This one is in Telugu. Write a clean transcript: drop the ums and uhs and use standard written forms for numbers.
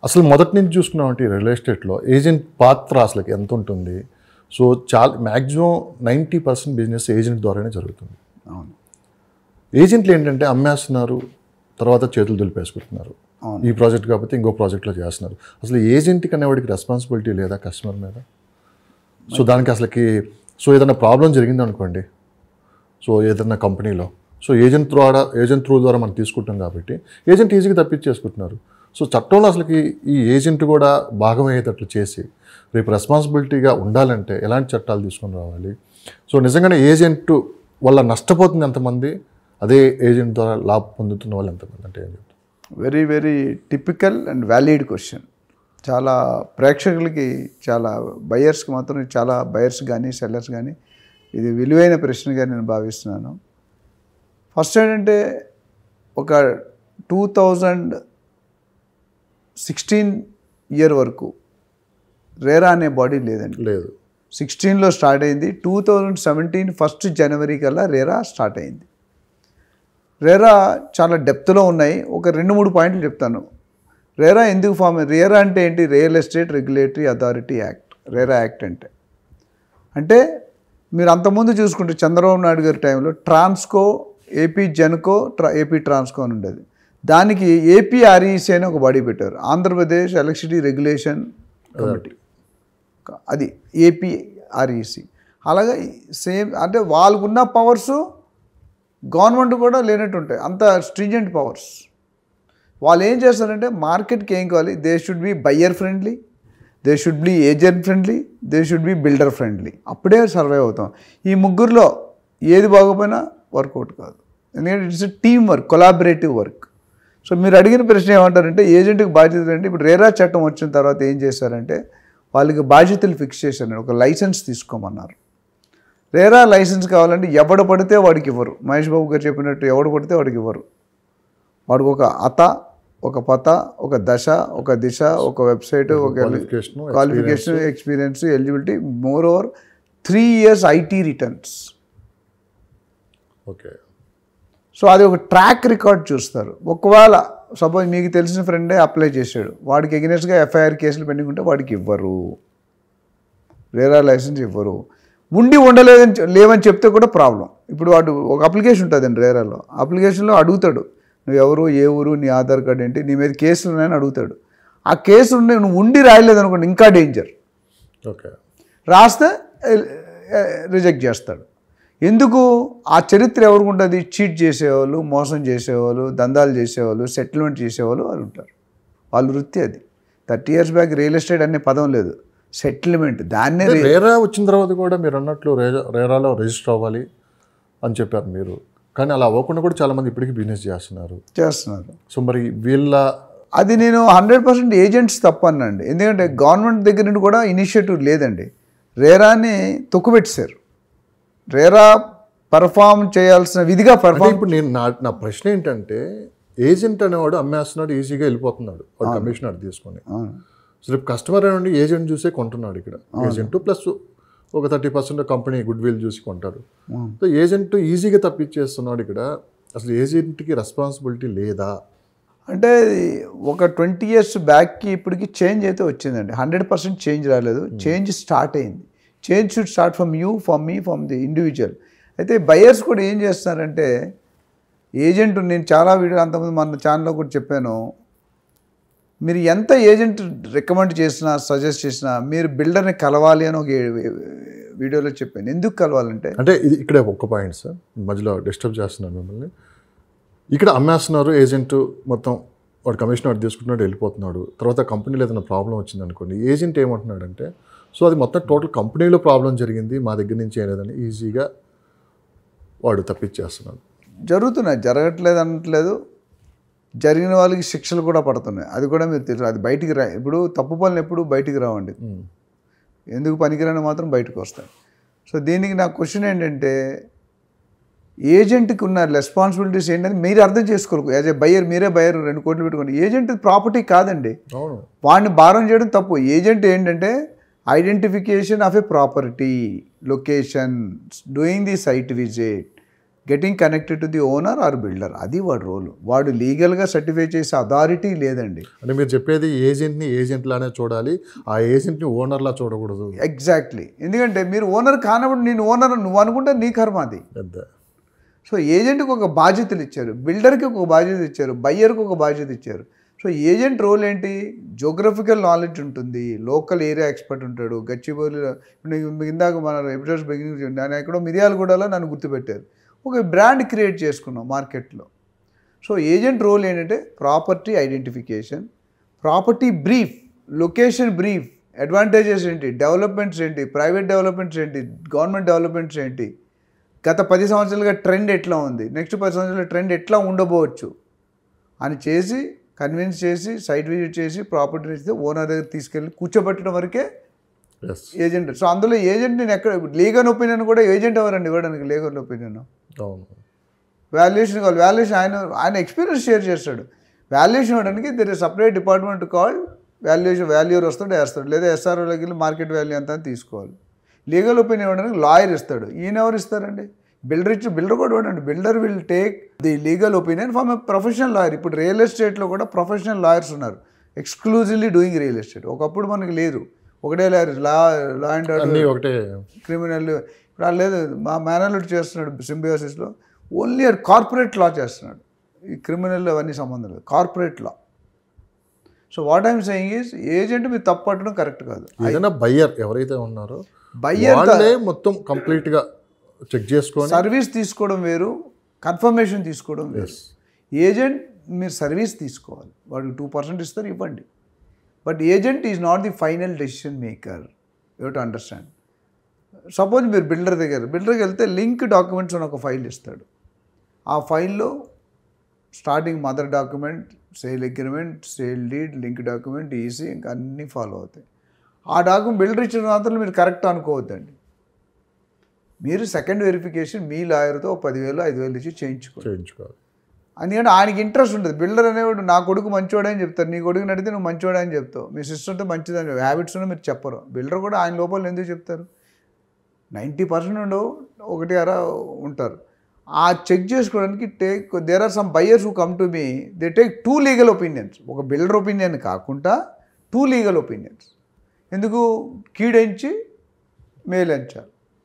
అసలు మొదటి నుంచి చూసుకున్నామంటే రియల్ ఎస్టేట్లో ఏజెంట్ పాత్ర అసలు ఎంత ఉంటుంది? సో చాలా మ్యాక్సిమం 90% బిజినెస్ ఏజెంట్ ద్వారానే జరుగుతుంది. అవును. ఏజెంట్లు ఏంటంటే అమ్మేస్తున్నారు, తర్వాత చేతులు దులిపేసుకుంటున్నారు. ఈ ప్రాజెక్ట్ కాకపోతే ఇంకో ప్రాజెక్ట్లో చేస్తున్నారు. అసలు ఏజెంట్కి అనేవాడికి రెస్పాన్సిబిలిటీ లేదా కస్టమర్ మీద? సో దానికి అసలుకి ఏదైనా ప్రాబ్లం జరిగింది అనుకోండి, సో ఏదైనా కంపెనీలో, సో ఏజెంట్ త్రూ ద్వారా మనం తీసుకుంటాం కాబట్టి ఏజెంట్ ఈజీగా తప్పించేసుకుంటున్నారు. సో చట్టంలో అసలుకి ఈ ఏజెంట్ కూడా భాగమయ్యేటట్లు చేసి రేపు రెస్పాన్సిబిలిటీగా ఉండాలంటే ఎలాంటి చట్టాలు తీసుకొని రావాలి? సో నిజంగానే ఏజెంట్ వల్ల నష్టపోతుంది ఎంతమంది, అదే ఏజెంట్ ద్వారా లాభం పొందుతున్న వాళ్ళు ఎంతమంది అంటే ఏం చెప్తారు? Very very typical and valid question. చాలా ప్రేక్షకులకి, చాలా బయర్స్కి మాత్రం, చాలా బయర్స్ కానీ సెల్లర్స్ కానీ ఇది విలువైన ప్రశ్నగా నేను భావిస్తున్నాను. ఫస్ట్ ఏంటంటే ఒక 2016 ఇయర్ వరకు రేరా అనే బాడీ లేదండి. లేదు. 16లో స్టార్ట్ అయింది. 2017 1 జనవరి కల్లా రేరా స్టార్ట్ అయింది. రేరా చాలా డెప్త్లో ఉన్నాయి. ఒక 2-3 పాయింట్లు చెప్తాను. రేరా ఎందుకు ఫామ్ అయింది? రేరా అంటే ఏంటి? Real estate regulatory authority act. RERA act అంటే మీరు అంతకుముందు చూసుకుంటే చంద్రబాబు నాయుడు గారి టైంలో ట్రాన్స్కో, ఏపీ జెన్కో, ఏపీ ట్రాన్స్కో అని ఉండేది. దానికి ఏపీఆర్ఈసీ అని ఒక బాడీ పెట్టారు, ఆంధ్రప్రదేశ్ ఎలక్ట్రిసిటీ రెగ్యులేషన్ కమిటీ. అది ఏపీఆర్ఈసీ. అలాగే సేమ్ అంటే వాళ్ళకున్న పవర్స్ గవర్నమెంట్ కూడా లేనట్టు ఉంటాయి, అంత స్ట్రింజెంట్ పవర్స్. వాళ్ళు ఏం చేస్తారంటే మార్కెట్కి ఏం కావాలి, they should be buyer friendly, they should be agent friendly, they should be builder friendly. అప్పుడే సర్వైవ్ అవుతాం. ఈ ముగ్గురులో ఏది బాగోపోయినా వర్కౌట్ కాదు. ఎందుకంటే it's team work, collaborative work. So మీరు అడిగిన ప్రశ్న ఏమంటారంటే ఏజెంట్కి బాధ్యతలు అంటే, ఇప్పుడు రేరా చట్టం వచ్చిన తర్వాత ఏం చేశారంటే వాళ్ళకి బాధ్యతలు ఫిక్స్ చేశారు. ఒక లైసెన్స్ తీసుకోమన్నారు. రేరా లైసెన్స్ కావాలంటే ఎవడు పడితే వాడికి ఇవ్వరు. మహేష్ బాబు గారు చెప్పినట్టు ఎవడు పడితే వాడికి ఇవ్వరు. వాడికి ఒక అత, ఒక పత, ఒక దశ, ఒక దిశ, ఒక వెబ్సైట్, ఒక qualification, experience, eligibility, more over 3 years IT returns. Okay. So అది ఒక ట్రాక్ రికార్డ్ చూస్తారు. ఒకవేళ సపోజ్ మీకు తెలిసిన ఫ్రెండే అప్లై చేశాడు, వాడికి ఎగనెస్ట్గా ఎఫ్ఐఆర్ కేసులు పెండింగ్ ఉంటే వాడికి ఇవ్వరు, రేరా లైసెన్స్ ఇవ్వరు. ఉండి ఉండలేదని లేవని చెప్తే కూడా ప్రాబ్లం. ఇప్పుడు వాడు ఒక అప్లికేషన్ ఉంటుందండి రేరాలో, అప్లికేషన్లో అడుగుతాడు నువ్వు ఎవరు, ఏ ఊరు, నీ ఆధార్ కార్డు ఏంటి, నీ మీద కేసులు ఉన్నాయని అడుగుతాడు. ఆ కేసులు నువ్వు ఉండి రాయలేదు అనుకోండి, ఇంకా డేంజర్. ఓకే. రాస్తే రిజెక్ట్ చేస్తాడు. ఎందుకు? ఆ చరిత్ర ఎవరికి ఉంటుంది? చీట్ చేసేవాళ్ళు, మోసం చేసేవాళ్ళు, దందాలు చేసేవాళ్ళు, సెటిల్మెంట్ చేసేవాళ్ళు వాళ్ళు ఉంటారు. వాళ్ళ వృత్తి అది. 30 years బ్యాక్ రియల్ ఎస్టేట్ అనే పదం లేదు, సెటిల్మెంట్. దాన్నే రేరా వచ్చిన తర్వాత కూడా మీరు అన్నట్లు రేరాలో రిజిస్టర్ అవ్వాలి అని చెప్పారు మీరు, కానీ అలా అవ్వకుండా కూడా చాలామంది ఇప్పటికీ బిజినెస్ చేస్తున్నారు. సో మరి వీళ్ళ అది నేను 100% ఏజెంట్స్ తప్పనండి. ఎందుకంటే గవర్నమెంట్ దగ్గర నుండి కూడా ఇనిషియేటివ్ లేదండి. రేరాని తొక్కుపెట్టేశారు. రేరా పర్ఫామ్ చేయాల్సిన విధిగా పర్ఫామ్. ఇప్పుడు నేను నా ప్రశ్న ఏంటంటే ఏజెంట్ అనేవాడు అమ్మేస్తున్నాడు, ఈజీగా వెళ్ళిపోతున్నాడు వాడు కమిషన్ అది తీసుకొని. సో రేపు కస్టమర్ నుండి ఏజెంట్ చూసే కొంటున్నాడు. ఇక్కడ ఏజెంట్ ప్లస్ ఒక 30% కంపెనీ గుడ్ విల్ చూసి కొంటారు. సో ఏజెంట్ ఈజీగా తప్పించేస్తున్నాడు. ఇక్కడ అసలు ఏజెంట్కి రెస్పాన్సిబిలిటీ లేదా అంటే ఒక 20 years బ్యాక్కి ఇప్పటికి చేంజ్ అయితే వచ్చిందండి. 100% చేంజ్ రాలేదు, చేంజ్ స్టార్ట్ అయింది. Change should start from you, from me, from the individual. అయితే బయర్స్ కూడా ఏం చేస్తున్నారంటే ఏజెంట్, నేను చాలా వీడియో అంతకుముందు మన ఛానల్లో కూడా చెప్పాను, మీరు ఎంత ఏజెంట్ రికమెండ్ చేసినా, సజెస్ట్ చేసినా మీరు బిల్డర్ని కలవాలి అని ఒక వీడియోలో చెప్పాను. ఎందుకు కలవాలంటే అంటే ఇది ఇక్కడ ఒక్క పాయింట్ సార్, మధ్యలో డిస్టర్బ్ చేస్తున్నాను మిమ్మల్ని. ఇక్కడ అమ్మేస్తున్నారు, ఏజెంట్ మొత్తం వాడు కమిషన్ వాడు తీసుకుంటున్నాడు, వెళ్ళిపోతున్నాడు. తర్వాత కంపెనీలో ఏదైనా ప్రాబ్లం వచ్చింది అనుకోండి, ఏజెంట్ ఏమంటున్నాడంటే సో అది మొత్తం టోటల్ కంపెనీలో ప్రాబ్లం జరిగింది, మా దగ్గర నుంచి ఏం లేదని ఈజీగా వాడు తప్పించేస్తున్నాడు. జరుగుతున్నాయి, జరగట్లేదు అనట్లేదు. జరిగిన వాళ్ళకి శిక్షలు కూడా పడుతున్నాయి. అది కూడా మీరు తెలుసు. అది బయటికి ఇప్పుడు తప్పు పనులు ఎప్పుడు బయటికి రావండి, ఎందుకు పనికిరాని మాత్రం బయటకు వస్తాయి. సో దీనికి నా క్వశ్చన్ ఏంటంటే ఏజెంట్కి ఉన్న రెస్పాన్సిబిలిటీస్ ఏంటంటే మీరు అర్థం చేసుకోరు. యాజ్ ఏ బయర్, మీరే బయర్ 2 కోట్లు పెట్టుకోండి. ఏజెంట్ ప్రాపర్టీ కాదండి, వాడిని భారం చేయడం తప్పు. ఏజెంట్ ఏంటంటే identification of a property, location, doing the site visit, getting connected to the owner or builder, అది వాడు రోల్. వాడు లీగల్గా సర్టిఫై చేసే అథారిటీ లేదండి. అంటే మీరు చెప్పేది ఏజెంట్ని ఏజెంట్లానే చూడాలి, ఆ ఏజెంట్ని ఓనర్లా చూడకూడదు. ఎగ్జాక్ట్లీ. ఎందుకంటే మీరు ఓనర్ కానప్పుడు నేను ఓనర్ నువ్వు అనుకుంటే నీ కర్మ అది. సో ఏజెంట్కి ఒక బాధ్యతలు ఇచ్చారు, బిల్డర్కి ఒక బాధ్యత ఇచ్చారు, బయ్యర్కి ఒక బాధ్యత ఇచ్చారు. సో ఏజెంట్ రోల్ ఏంటి? జోగ్రఫికల్ నాలెడ్జ్ ఉంటుంది, లోకల్ ఏరియా ఎక్స్పర్ట్ ఉంటాడు. గచ్చిబౌలిలో ఇందాక మన ఎపిసోడ్స్ బిగినింగ్ నేను ఎక్కడో మిర్యాలగూడలో నన్ను గుర్తుపెట్టారు. ఒక బ్రాండ్ క్రియేట్ చేసుకున్నాం మార్కెట్లో. సో ఏజెంట్ రోల్ ఏంటంటే property identification, property brief, location brief, advantages ఏంటి, డెవలప్మెంట్స్ ఏంటి, ప్రైవేట్ డెవలప్మెంట్స్ ఏంటి, గవర్నమెంట్ డెవలప్మెంట్స్ ఏంటి, గత 10 సంవత్సరాలుగా ట్రెండ్ ఎట్లా ఉంది, నెక్స్ట్ 10 సంవత్సరాల ట్రెండ్ ఎట్లా ఉండబోవచ్చు అని చేసి కన్విన్స్ చేసి సైట్ విజిట్ చేసి ప్రాపర్టీ ఇస్తే ఓనర్ దగ్గర తీసుకెళ్ళి కూర్చోబెట్టడం వరకే ఏజెంట్. సో అందులో ఏజెంట్ నేను ఎక్కడ లీగల్ ఒపీనియన్ కూడా ఏజెంట్ ఎవరండి ఇవ్వడానికి? లీగల్ ఒపీనియన్, వాల్యుయేషన్ కావాలి. వాల్యుయేషన్ ఆయన ఎక్స్పీరియన్స్ షేర్ చేస్తాడు. వాల్యుయేషన్ ఇవ్వడానికి there is separate department called valuation. Valuer వస్తాడు వేస్తాడు, లేదా ఎస్ఆర్ఓలోకి వెళ్ళి మార్కెట్ వాల్యూ ఎంత అని తీసుకోవాలి. లీగల్ ఒపీనియన్ ఇవ్వడానికి లాయర్ ఇస్తాడు. ఈయన ఎవరు ఇస్తారండి? బిల్డర్ ఇచ్చి బిల్డర్ కూడా ఇవ్వడండి. Builder will take the legal opinion from a professional lawyer. ఇప్పుడు రియల్ ఎస్టేట్లో కూడా ప్రొఫెషనల్ లాయర్స్ ఉన్నారు, ఎక్స్క్లూజివ్లీ డూయింగ్ రియల్ ఎస్టేట్. ఒకప్పుడు మనకి లేదు, ఒకటే లాయర్, లా అండ్ ఒకటే క్రిమినల్. ఇప్పుడు లేదు, మా మేనల్లుడు చేస్తున్నాడు సింబియోసిస్లో, ఓన్లీ కార్పొరేట్ లా చేస్తున్నాడు. ఈ క్రిమినల్ అవన్నీ సంబంధం లేదు, corporate law. So what I'm saying is agent మీరు తప్పు పట్టడం కరెక్ట్ కాదు. ఏదైనా బయ్యర్ ఎవరైతే ఉన్నారో బయ్యర్ మొత్తం కంప్లీట్గా చెక్ చేసుకోండి. సర్వీస్ తీసుకోవడం వేరు, కన్ఫర్మేషన్ తీసుకోవడం వేరు. ఏజెంట్ మీరు సర్వీస్ తీసుకోవాలి, వాడికి 2% ఇస్తారు, ఇవ్వండి. But agent is not the final decision maker. You to understand. Suppose మీరు బిల్డర్కి వెళ్తే లింక్ డాక్యుమెంట్స్ అని ఒక ఫైల్ ఇస్తాడు. ఆ ఫైల్లో starting mother document, sale agreement, sale deed, link document, EC, ఇంకా అన్నీ ఫాలో అవుతాయి. ఆ డాక్యుమెంట్ బిల్డర్ ఇచ్చిన మాత్రం మీరు కరెక్ట్ అనుకోవద్దండి. మీరు సెకండ్ వెరిఫికేషన్ మీ లాయర్తో 10,000 5,000 ఇచ్చి చేయించుకోవాలి. ఎందుకంటే ఆయనకి ఇంట్రెస్ట్ ఉంటుంది. బిల్డర్ అనేవాడు నా కొడుకు మంచివాడని చెప్తారు, నీ కొడుకు నడితే నువ్వు మంచివాడని చెప్తావు, మీ సిస్టర్తో మంచిదని హ్యాబిట్స్ ఉన్న మీరు చెప్పరు. బిల్డర్ కూడా ఆయన లోపల ఎందుకు చెప్తారు? 90% ఉండవు, 1 ఉంటారు. ఆ చెక్ చేసుకోవడానికి there are some buyers who come to me, they take 2 legal opinions. ఒక బిల్డర్ ఒపీనియన్ కాకుండా 2 లీగల్ ఒపీనియన్స్. ఎందుకు? కీడెంచి మేలెంచాలి.